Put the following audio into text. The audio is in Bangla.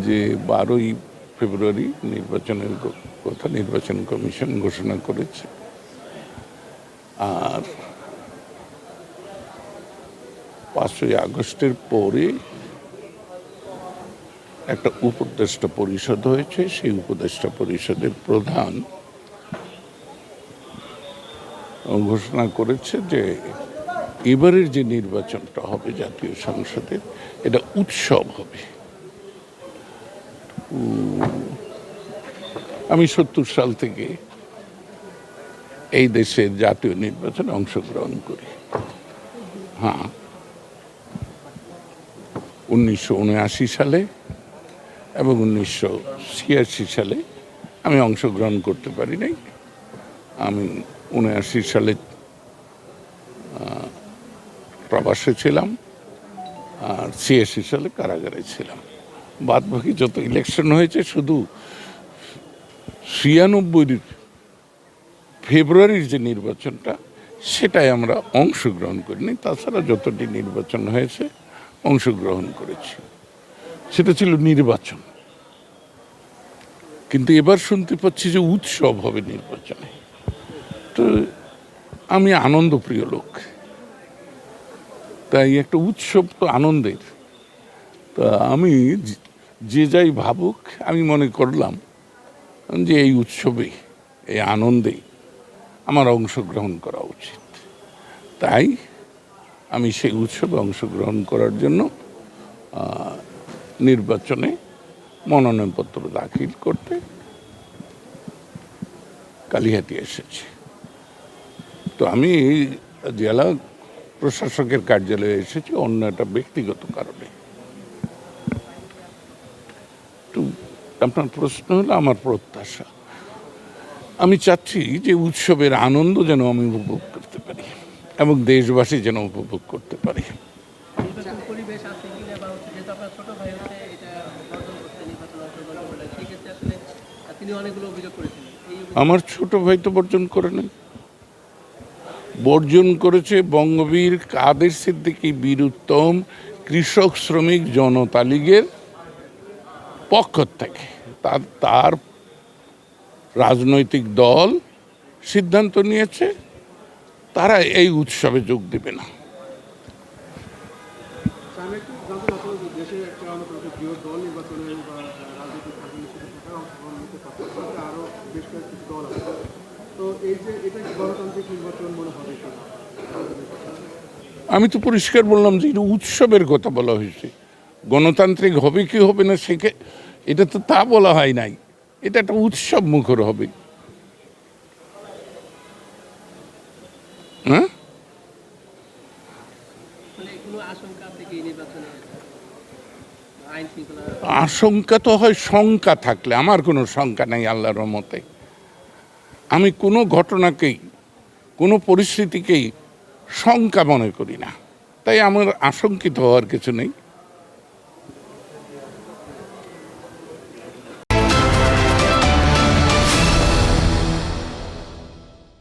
যে 12ই ফেব্রুয়ারি নির্বাচনের কথা নির্বাচন কমিশন ঘোষণা করেছে। আর 5ই আগস্টের পরে একটা উপদেষ্টা পরিষদ হয়েছে। সেই উপদেষ্টা পরিষদের প্রধান ঘোষণা করেছে যে এবারের যে নির্বাচনটা হবে জাতীয় সংসদের, এটা উৎসব হবে। আমি 70 সাল থেকে এই দেশের জাতীয় নির্বাচনে অংশগ্রহণ করি। হ্যাঁ, 1979 সালে এবং 1986 সালে আমি অংশগ্রহণ করতে পারি নাই। আমি 79 সালে প্রবাসে ছিলাম, আর 86 সালে কারাগারে ছিলাম। বাদ বাকি যত ইলেকশন হয়েছে শুধু 96 ফেব্রুয়ারির যে নির্বাচনটা, সেটাই আমরা অংশগ্রহণ করিনি। তাছাড়া যতটি নির্বাচন হয়েছে অংশগ্রহণ করেছি। সেটা ছিল নির্বাচন। কিন্তু এবার শুনতে পাচ্ছি যে উৎসব হবে নির্বাচনে। তো আমি আনন্দপ্রিয় লোক, তাই একটা উৎসব তো আনন্দের। তা আমি যে যাই ভাবুক, আমি মনে করলাম যে এই উৎসবে, এই আনন্দে আমার অংশগ্রহণ করা উচিত। তাই আমি সেই উৎসবে অংশগ্রহণ করার জন্য নির্বাচনে মনোনয়নপত্র দাখিল করতে কালিহাতী এসেছি। তো আমি জেলা প্রশাসকের কার্যালয়ে এসেছি অন্য একটা ব্যক্তিগত কারণে। তো আপনার প্রশ্ন হলো আমার প্রত্যাশা, আমি চাচ্ছি যে উৎসবের আনন্দ যেন আমি উপভোগ করতে পারি এবং দেশবাসী যেন উপভোগ করতে পারি। আমার ছোট ভাই তো বর্জন করে নাই, বর্জন করেছে বঙ্গবীর কাদের সিদ্দিকী বীর উত্তম কৃষক শ্রমিক জনতা লীগের পক্ষ থেকে। তার রাজনৈতিক দল সিদ্ধান্ত নিয়েছে তারা এই উৎসবে যোগ দেবে না। আমি তো পরিষ্কার বললাম যে এটা উৎসবের কথা বলা হয়েছে। গণতান্ত্রিক হবে কি হবে না সেকে এটা তো তা বলা হয় নাই। এটা একটা উৎসব মুখর হবে। হ্যাঁ, আশঙ্কা তো হয় শঙ্কা থাকলে। আমার কোনো শঙ্কা নেই আল্লাহর রহমতে। আমি কোনো ঘটনাকেই, কোনো পরিস্থিতিকেই শঙ্কা মনে করি না, তাই আমার আশঙ্কিত হওয়ার কিছু নেই।